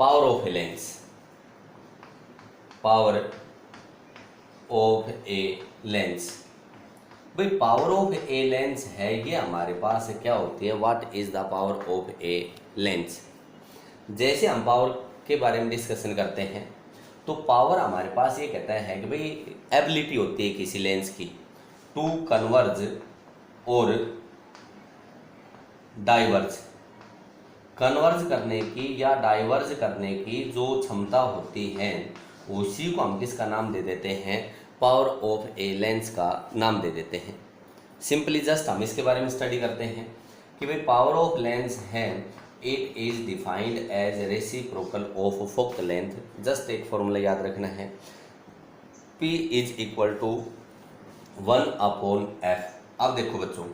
Power of a lens, power of a lens. भाई power of a lens है ये हमारे पास क्या होती है, what is the power of a lens. जैसे हम पावर के बारे में डिस्कशन करते हैं तो पावर हमारे पास ये कहता है कि भाई एबिलिटी होती है किसी लेंस की टू कन्वर्ज और डाइवर्ज, कन्वर्ज करने की या डाइवर्ज करने की जो क्षमता होती है उसी को हम किसका नाम दे देते हैं, पावर ऑफ ए लेंस का नाम दे देते हैं। सिंपली जस्ट हम इसके बारे में स्टडी करते हैं कि भाई पावर ऑफ लेंस है, it is defined as reciprocal of focal length. Just एक फॉर्मूला याद रखना है, P is equal to 1/f। अब देखो बच्चों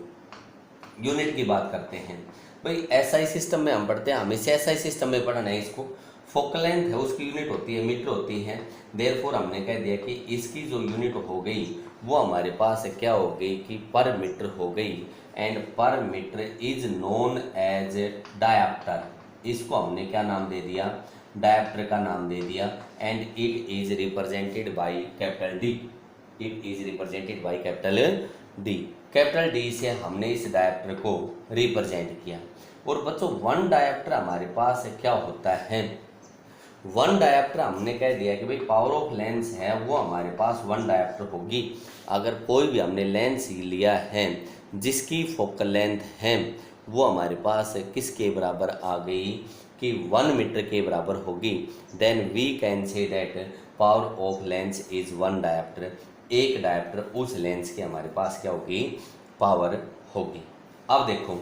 यूनिट की बात करते हैं, भाई एसआई सिस्टम में हम पढ़ते हैं, हमें एसआई सिस्टम में पढ़ना है इसको। फोकल लेंथ है उसकी यूनिट होती है मीटर होती है, देयरफॉर हमने कह दिया कि इसकी जो यूनिट हो गई वो हमारे पास क्या हो गई कि पर मीटर हो गई, and per metre is known as dioptre. इसको हमने क्या नाम दे दिया, डायप्टर का नाम दे दिया, and it is represented by capital D, it is represented by capital D. Capital D से हमने इस डायप्टर को रिप्रेजेंट किया। और बच्चों वन डायप्टर हमारे पास क्या होता है, वन डायप्टर हमने कह दिया कि भाई पावर ऑफ लेंस है वो हमारे पास वन डायप्टर होगी। अगर कोई भी हमने लेंस ही लिया है जिसकी फोकल लेंथ है वो हमारे पास किसके बराबर आ गई कि 1 मीटर के बराबर होगी, then we can say that power of lens is one dioptre. एक डायप्टर उस लेंस के हमारे पास क्या होगी, पावर होगी। अब देखो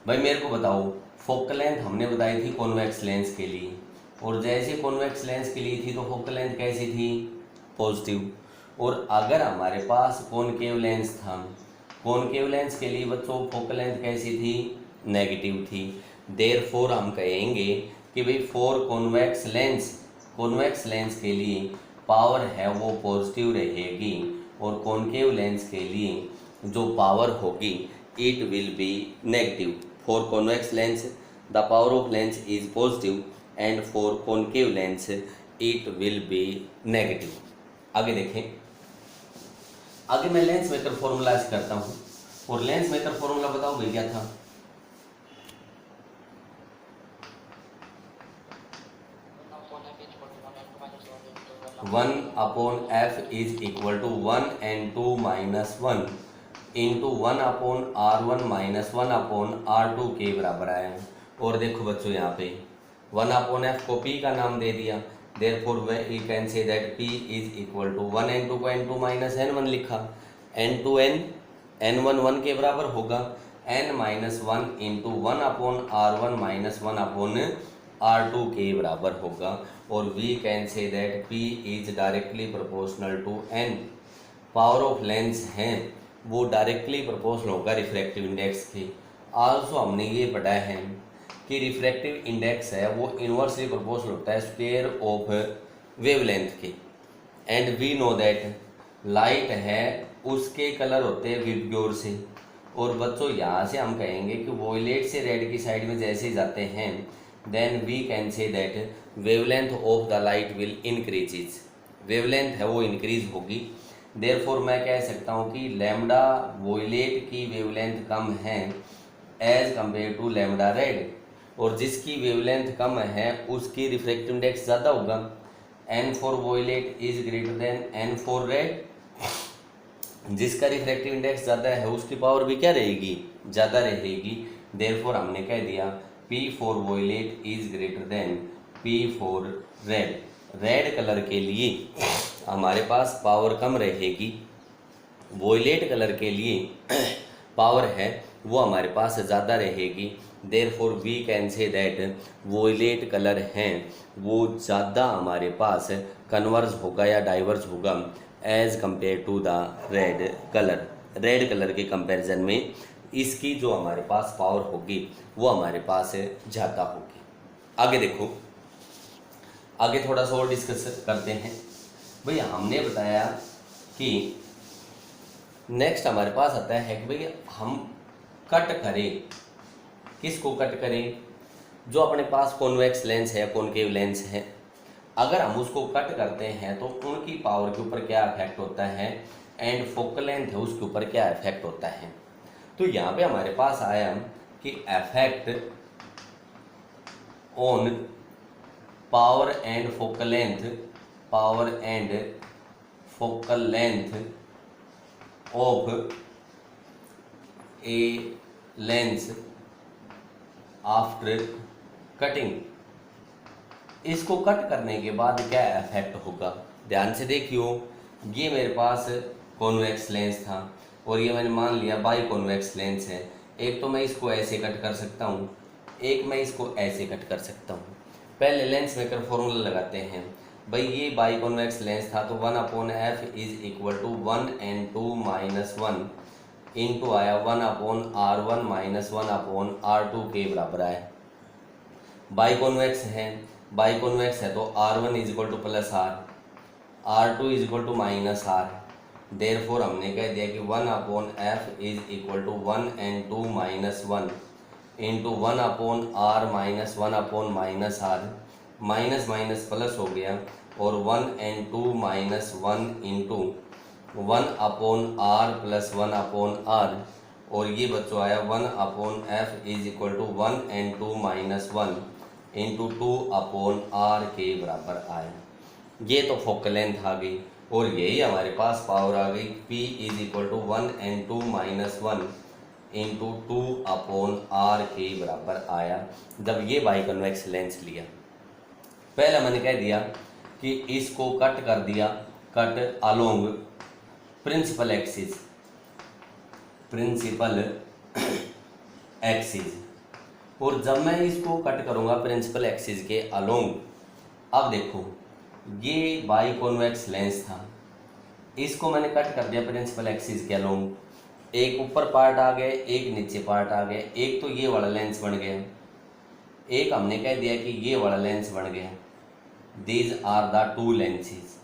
भाई मेरे को बताओ, फोकल लेंथ हमने बताई थी कॉन्वेक्स लेंस के लिए, और जैसे कॉन्वेक्स लेंस के लिए थी तो फोकल लेंथ कैसी थी, पॉजिटिव। और अगर हमारे पास कॉनकेव लेंस था, कॉनकेव लेंस के लिए बच्चों फोकल लेंथ कैसी थी, नेगेटिव थी। देयरफॉर हम कहेंगे कि भाई for convex lens, convex lens के लिए पावर है वो पॉजिटिव रहेगी, और कॉनकेव लेंस के लिए जो पावर होगी it will be negative. For convex lens the power of lens is positive and for concave lens it will be negative. आगे देखें, आगे मैं लेंस मेकर फॉर्मूला करता हूँ, और लेंस मेकर फॉर्मूला बताओ भाई क्या था, one upon F is equal to 1 and 2 - 1 into 1 upon R1 - 1 upon R2 के बराबर आया। और देखो बच्चों यहाँ पे 1 अपॉन एफ को P का नाम दे दिया, therefore we can say that P is equal to 1 n2 को n2 - n1 लिखा, n2 n n1 1 के बराबर होगा, n - 1 into 1 upon R1 - 1 upon R2 के बराबर होगा। और we can say that P is directly proportional to n। Power of lens है वो डायरेक्टली प्रोपोर्शनल होगा रिफ्रैक्टिव इंडेक्स के। आल्सो हमने ये पढ़ा है कि रिफ्रैक्टिव इंडेक्स है वो इन्वर्सली प्रोपोर्शनल होता है स्क्वायर ऑफ वेवलेंथ के, and we know that light है उसके कलर होते हैं विबग्योर से। और बच्चों यहाँ से हम कहेंगे कि वॉयलेट से रेड की साइड में जैसे जाते हैं then we can say that wavelength of the light will increases, wavelength है वो इंक्रीज होगी। देयरफॉर मैं कह सकता हूँ कि लैम्डा वॉयलेट की वेवलेंथ कम है as compare to lambda red, और जिसकी वेवलेंथ कम है उसकी रिफ्रैक्टिव इंडेक्स ज़्यादा होगा। n for violet is greater than n for red, जिसका रिफ्रैक्टिव इंडेक्स ज़्यादा है उसकी पावर भी क्या रहेगी, ज़्यादा रहेगी। देयरफॉर हमने कह दिया P for violet is greater than P for red. Red colour के लिए हमारे पास पावर कम रहेगी, वॉयलेट कलर के लिए पावर है वो हमारे पास ज़्यादा रहेगी। Therefore we can say that violet colour हैं वो ज़्यादा हमारे पास कन्वर्ज होगा या डाइवर्ज होगा as compare to the red colour. Red colour के कंपैरिजन में इसकी जो हमारे पास पावर होगी वो हमारे पास ज़्यादा होगी। आगे देखो, आगे थोड़ा सा और डिस्कस करते हैं। भैया हमने बताया कि नेक्स्ट हमारे पास आता है कि भैया हम कट करें, किसको कट करें, जो अपने पास कॉन्वेक्स लेंस है, कॉनकेव लेंस है, अगर हम उसको कट करते हैं तो उनकी पावर के ऊपर क्या इफेक्ट होता है, एंड फोकल लेंथ है उसके ऊपर क्या इफेक्ट होता है। तो यहाँ पे हमारे पास आया कि effect on power and focal length, power and focal length of a lens after cutting. इसको कट करने के बाद क्या इफेक्ट होगा, ध्यान से देखियो। ये मेरे पास कॉन्वेक्स लेंस था और ये मैंने मान लिया बाई कॉन्वेक्स लेंस है। एक तो मैं इसको ऐसे कट कर सकता हूँ, एक मैं इसको ऐसे कट कर सकता हूँ। पहले लेंस मेकर फॉर्मूला लगाते हैं। भाई ये बाई कॉन्वेक्स लेंस था तो 1/f is equal to 1n2 - 1 into आया 1/r1 - 1/r2 के बराबर आया। बाई कॉन्वेक्स है तो r1 is equal to plus r2 is equal to minus r। Therefore हमने कह दिया कि 1/f is equal to 1n2 - 1 into 1/r - 1/-r, minus minus plus हो गया और 1n2 - 1 into 1/r plus 1/r, और ये बच्चों आया 1/f is equal to 1n2 - 1 into 2/r के बराबर आया। ये तो फोकल लेंथ आ गई और यही हमारे पास पावर आ गई P is equal to 1n2 - 1 into 2/r के बराबर आया जब ये बाई कन्वेक्स लेंस लिया। पहला मैंने कह दिया कि इसको कट कर दिया, कट अलोंग प्रिंसिपल एक्सिस, और जब मैं इसको कट करूंगा प्रिंसिपल एक्सिस के अलोंग, अब देखो ये बाई कॉन्वेक्स लेंस था, इसको मैंने कट कर दिया प्रिंसिपल एक्सिस के अलोंग। एक ऊपर पार्ट आ गया, एक नीचे पार्ट आ गया। एक तो ये वाला लेंस बन गया, एक हमने कह दिया कि ये वाला लेंस बन गया। These are the two lenses.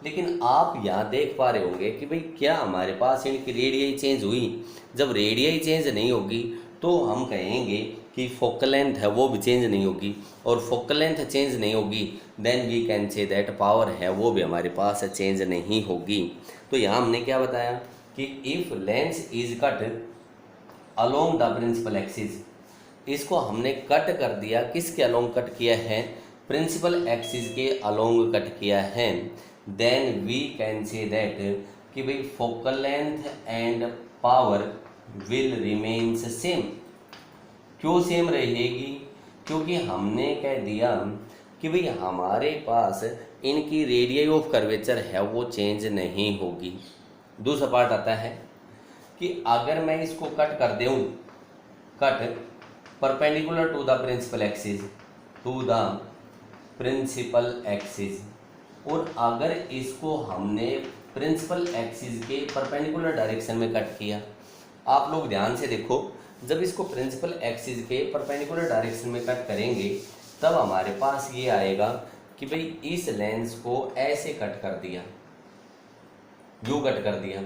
लेकिन आप यहाँ देख पा रहे होंगे कि भाई क्या हमारे पास इनकी रेडियस चेंज हुई। जब रेडियस चेंज नहीं होगी तो हम कहेंगे कि फोकल लेंथ है वो भी चेंज नहीं होगी, और फोकल लेंथ चेंज नहीं होगी then we can say that power है वो भी हमारे पास चेंज नहीं होगी। तो यहाँ हमने क्या बताया कि if lens is cut along the principal axis, इसको हमने कट कर दिया, किसके अलोंग कट किया है, प्रिंसिपल एक्सिस के अलोंग कट किया है, then we can say that कि भाई focal length and power will remains same. क्यों सेम रहेगी, क्योंकि हमने कह दिया कि भाई हमारे पास इनकी रेडियस ऑफ कर्वेचर है वो चेंज नहीं होगी। दूसरा पार्ट आता है कि अगर मैं इसको कट कर दूं, cut perpendicular to the principal axis, और अगर इसको हमने प्रिंसिपल एक्सिस के परपेंडिकुलर डायरेक्शन में कट किया, आप लोग ध्यान से देखो, जब इसको प्रिंसिपल एक्सिस के परपेंडिकुलर डायरेक्शन में कट करेंगे तब हमारे पास ये आएगा कि भाई इस लेंस को ऐसे कट कर दिया, यूं कट कर दिया।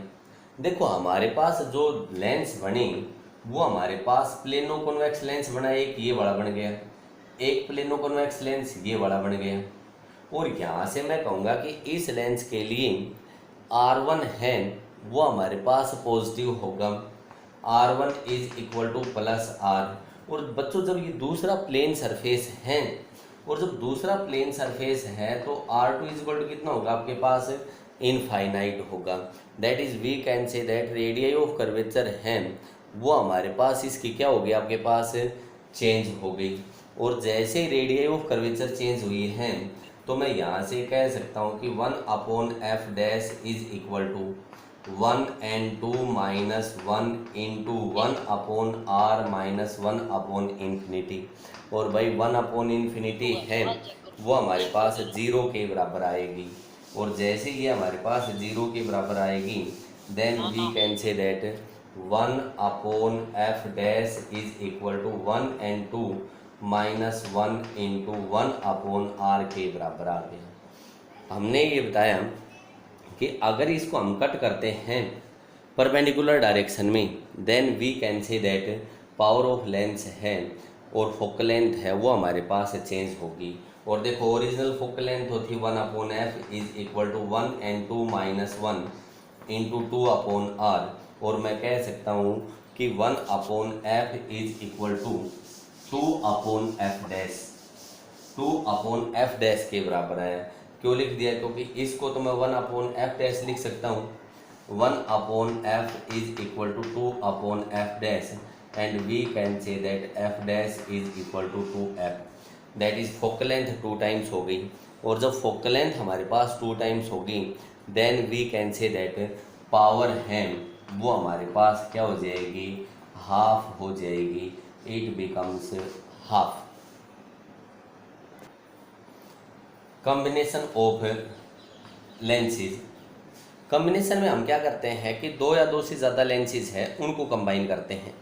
देखो हमारे पास जो लेंस बनी वो हमारे पास प्लेनो कॉन्वेक्स लेंस बना, एक ये बड़ा बन गया, एक प्लेनो कॉन्वेक्स लेंस ये बड़ा बन गया। और यहाँ से मैं कहूँगा कि इस लेंस के लिए R1 है वो हमारे पास पॉजिटिव होगा, R1 is equal to plus R। और बच्चों जब ये दूसरा प्लेन सरफेस है, और जब दूसरा प्लेन सरफेस है तो R2 इज इक्वल टू कितना होगा आपके पास, इनफाइनाइट होगा। That is we can say that radius of curvature है वो हमारे पास इसकी क्या हो गई आपके पास, चेंज हो गई। और जैसे ही रेडियस ऑफ कर्वेचर चेंज हुई है तो मैं यहाँ से कह सकता हूँ कि 1/f dash is equal to 1n2 - 1 into 1/r - 1/∞, और भाई 1/∞ है वो हमारे पास 0 के बराबर आएगी। और जैसे ये हमारे पास 0 के बराबर आएगी then we can say that 1/f dash is equal to 1n2 - 1 into 1/r के बराबर आ गया। हमने ये बताया कि अगर इसको हम कट करते हैं परपेंडिकुलर डायरेक्शन में then we can say that power of lens है और फोकल लेंथ है वो हमारे पास चेंज होगी। और देखो ओरिजिनल फोकल लेंथ होती 1/f is equal to 1n2 - 1 into 2/r, और मैं कह सकता हूँ कि 1/f is equal to 2/f dash, 2/f dash के बराबर है। क्यों लिख दिया? क्योंकि इसको तो मैं 1/f डैश लिख सकता हूँ। 1/f is equal to 2/f dash, and we can say that f dash is equal to 2f, that is focal length 2 times हो गई। और जब फोकल लेंथ हमारे पास 2 टाइम्स होगी then we can say that power है वो हमारे पास क्या हो जाएगी? हाफ हो जाएगी। It becomes half. Combination of lenses. Combination में हम क्या करते हैं कि दो या दो से ज़्यादा लेंसेज है उनको कंबाइन करते हैं,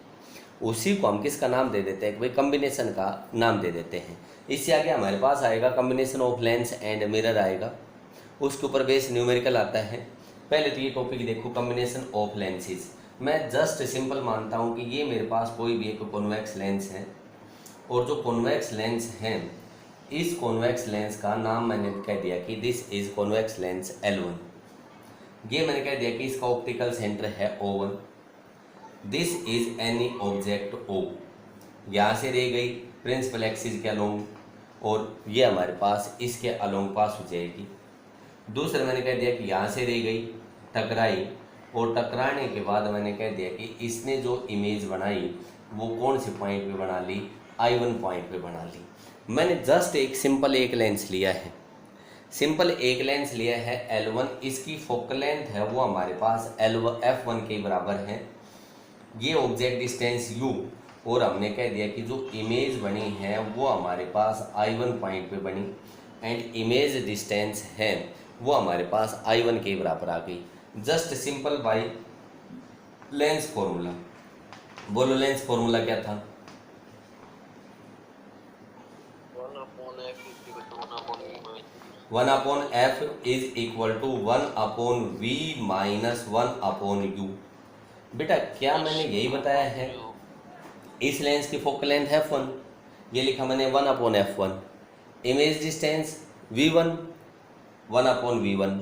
उसी को हम किसका नाम दे देते हैं? भाई कॉम्बिनेशन का नाम दे देते हैं। इससे आगे हमारे पास आएगा combination of lens and mirror आएगा, उसके ऊपर बेस न्यूमेरिकल आता है। पहले तो ये टॉपिक देखो कॉम्बिनेशन ऑफ लेंसेज। मैं जस्ट सिंपल मानता हूँ कि ये मेरे पास कोई भी एक कॉन्वेक्स लेंस है, और जो कॉन्वेक्स लेंस है इस कॉन्वेक्स लेंस का नाम मैंने कह दिया कि this is convex lens L1। ये मैंने कह दिया कि इसका ऑप्टिकल सेंटर है O1। This is any object O, यहाँ से रह गई प्रिंसिपल एक्सिस के अलोंग, और ये हमारे पास इसके अलोंग पास हो जाएगी। दूसरा मैंने कह दिया कि यहाँ से रह गई, टकराई, और टकराने के बाद मैंने कह दिया कि इसने जो इमेज बनाई वो कौन से पॉइंट पे बना ली? I1 पॉइंट पे बना ली। मैंने जस्ट एक सिंपल एक लेंस लिया है, सिंपल एक लेंस लिया है L1, इसकी फोकल लेंथ है वो हमारे पास F1 के बराबर है। ये ऑब्जेक्ट डिस्टेंस U, और हमने कह दिया कि जो इमेज बनी है वो हमारे पास I1 पॉइंट पे बनी, एंड इमेज डिस्टेंस है वो हमारे पास I1 के बराबर आ गई। Just simple bye lens formula. बोलो लेंस फॉर्मूला क्या था? 1/f is equal to 1/v minus 1/u। बेटा क्या मैंने यही बताया है? इस लेंस की फोकल लेंथ f1, ये लिखा मैंने 1/f1, image distance v1, 1/v1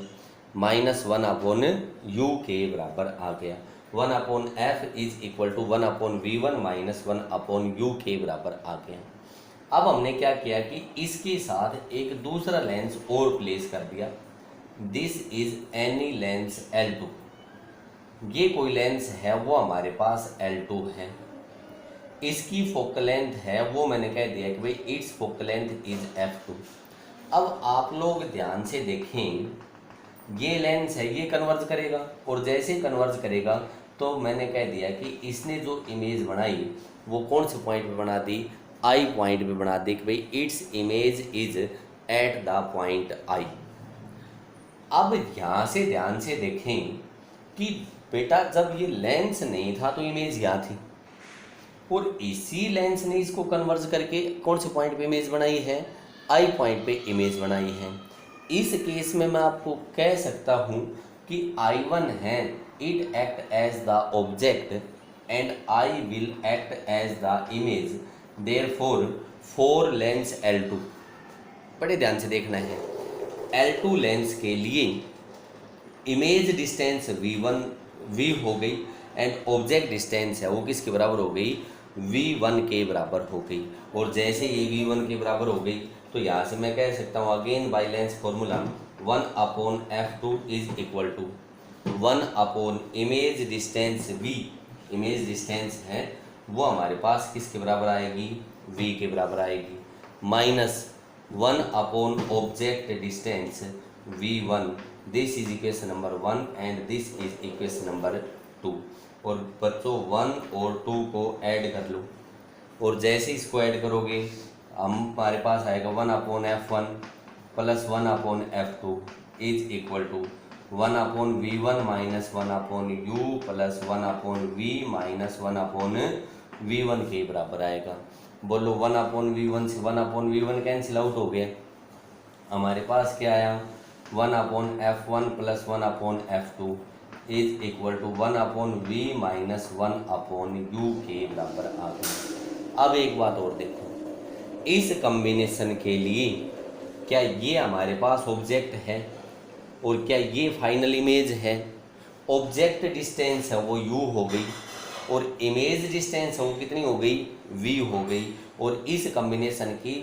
minus 1/u के बराबर आ गया। 1/f is equal to 1/v1 minus 1/u के बराबर आ गया। अब हमने क्या किया कि इसके साथ एक दूसरा लेंस और प्लेस कर दिया। This is any lens L2। ये कोई लेंस है वो हमारे पास L2 है, इसकी फोकल लेंथ है वो मैंने कह दिया कि भाई it's focal length is F2। अब आप लोग ध्यान से देखें, ये लेंस है ये कन्वर्ज करेगा, और जैसे कन्वर्ज करेगा तो मैंने कह दिया कि इसने जो इमेज बनाई वो कौन से पॉइंट पे बना दी? I पॉइंट पे बना दी कि भाई its image is at the point I। अब यहाँ से ध्यान से देखें कि बेटा जब ये लेंस नहीं था तो इमेज यहाँ थी, और इसी लेंस ने इसको कन्वर्ज करके कौन से पॉइंट पे इमेज बनाई है? I पॉइंट पे इमेज बनाई है। इस केस में मैं आपको कह सकता हूँ कि I1 है it act as the object and I will act as the image, therefore for lens L2। बड़े ध्यान से देखना है, L2 लेंस के लिए इमेज डिस्टेंस V हो गई, एंड ऑब्जेक्ट डिस्टेंस है वो किसके बराबर हो गई? V1 के बराबर हो गई। और जैसे ये V1 के बराबर हो गई तो यहाँ से मैं कह सकता हूँ again by lens formula 1/f2 is equal to 1 image distance V, image distance है वो हमारे पास किसके बराबर आएगी? V के बराबर आएगी, minus 1 object distance V1। This is equation number 1 and this is equation number 2। और बच्चों 1 और 2 को ऐड कर लो, और जैसे इसको ऐड करोगे हमारे पास आएगा 1/f1 plus 1/f2 is equal to 1/v1 minus 1/u plus 1/v minus 1/v1 के बराबर आएगा। बोलो 1/v1 से 1/v1 कैंसिल आउट हो गया, हमारे पास क्या आया? 1/f1 plus 1/f2 is equal to 1/v minus 1/u के बराबर आ गया। अब एक बात और देखो, इस कॉम्बिनेशन के लिए क्या ये हमारे पास ऑब्जेक्ट है और क्या ये फाइनल इमेज है। ऑब्जेक्ट डिस्टेंस है वो u हो गई और इमेज डिस्टेंस है वो कितनी हो गई, v हो गई। और इस कॉम्बिनेशन की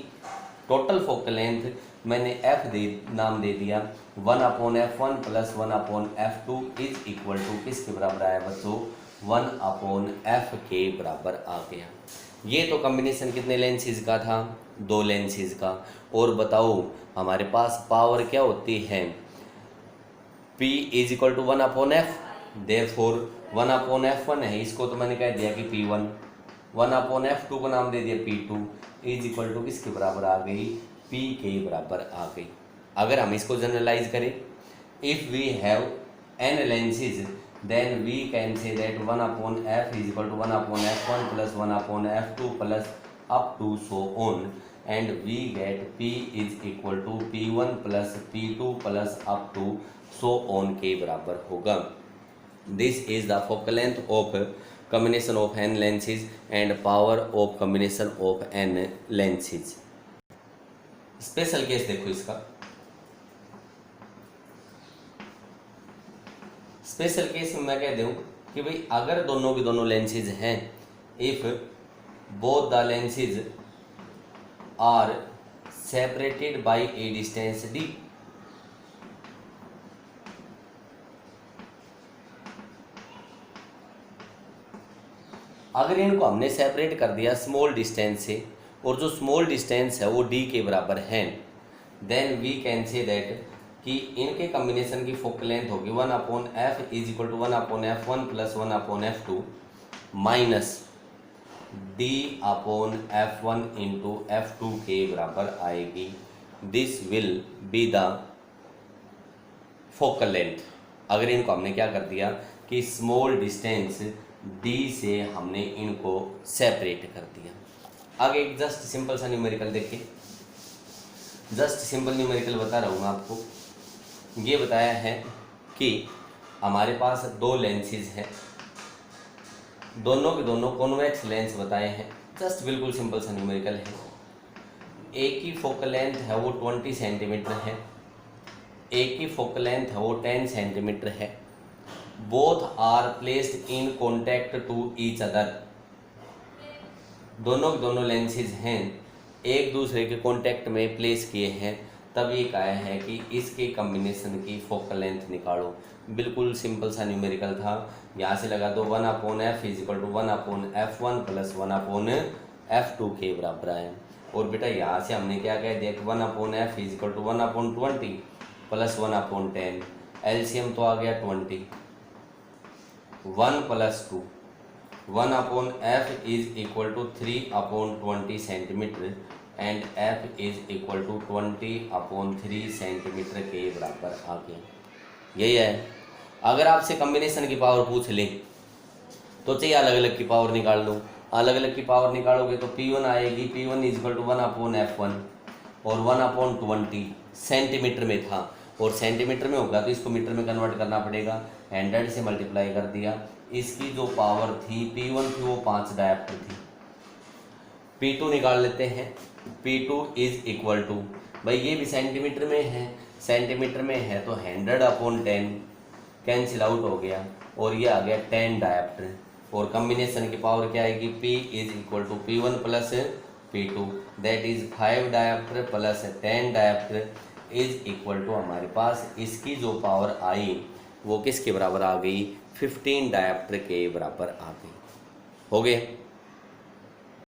टोटल फोकल लेंथ मैंने f नाम दे दिया, 1/f1 plus 1/f2 is equal to किसके बराबर आया बच्चों, 1/f के बराबर आ गया। ये तो कॉम्बिनेशन कितने लेंसेज का था, 2 लेंसेज का। और बताओ हमारे पास पावर क्या होती है, P is equal to 1/f, therefore 1/f1 है, इसको तो मैंने कह दिया कि P1, 1/f2 को नाम दे दिया P2 इज इक्वल टू किसके बराबर आ गई, P के बराबर आ गई। अगर हम इसको जनरलाइज करें, if we have n lenses then we can say that 1/f is equal to 1/f1 plus 1/f2 plus up to so on, and we get P is equal to P1 plus P2 plus up to so on के बराबर होगा। This is the focal length of combination of n lenses and power of combination of n lenses। Special case देखो इसका, special case में मैं कह दूं कि भाई अगर दोनों के दोनों लेंसेज हैं, if both the lenses are separated by a distance d, अगर इनको हमने सेपरेट कर दिया स्मॉल डिस्टेंस से और जो स्मॉल डिस्टेंस है वो d के बराबर है, then we can say that कि इनके कॉम्बिनेशन की फोकल लेंथ होगी 1/f is equal to 1/f1 plus 1/f2 minus d/f1 into f2 के बराबर आएगी। This will be the focal length. अगर इनको हमने क्या कर दिया कि स्मॉल डिस्टेंस d से हमने इनको सेपरेट कर दिया। आगे एक जस्ट सिंपल सा न्यूमेरिकल देखिए, जस्ट सिंपल न्यूमेरिकल बता रहा हूँ मैं आपको। ये बताया है कि हमारे पास 2 लेंसेज हैं, दोनों के दोनों कॉन्वेक्स लेंस बताए हैं, जस्ट बिल्कुल सिंपल सा न्यूमेरिकल है। एक की फोकल लेंथ है वो 20 सेंटीमीटर है, एक की फोकल लेंथ है वो 10 सेंटीमीटर है। Both are placed in contact to each other, दोनों के दोनों लेंसेज हैं एक दूसरे के कॉन्टैक्ट में प्लेस किए हैं, तब ये कहा है कि इसके कॉम्बिनेशन की फोकल लेंथ निकालो। बिल्कुल सिंपल सा न्यूमेरिकल था, यहाँ से लगा दो 1/f is equal to 1/f1 plus 1/f2 के बराबर आए। और बेटा यहाँ से हमने क्या कह दिया कि 1/f is equal to 1/20 plus 1/10, LCM तो आ गया 20, 1 plus 2, 1/f is equal to 3/20 centimetre and f is equal to 20/3 centimetre के बराबर आ गया। यही है। अगर आपसे कॉम्बिनेशन की पावर पूछ ले तो चाहिए अलग अलग की पावर निकाल लो, अलग अलग की पावर निकालोगे तो P1 आएगी, P1 is equal to 1/f1 और 1/20 सेंटीमीटर में था और सेंटीमीटर में होगा तो इसको मीटर में कन्वर्ट करना पड़ेगा, 100 से मल्टीप्लाई कर दिया। इसकी जो पावर थी P1 थी वो 5 डायप्टर थी। P2 निकाल लेते हैं, P2 इज इक्वल टू, भाई ये भी सेंटीमीटर में है, सेंटीमीटर में है तो 100/10 कैंसिल आउट हो गया और ये आ गया 10 डायप्टर। और कॉम्बिनेशन की पावर क्या आएगी, P is equal to P1 plus P2 that is 5 dioptre plus 10 dioptre is equal to हमारे पास इसकी जो पावर आई वो किसके बराबर आ गई, 15 डायप्टर के बराबर आ गई। हो गए।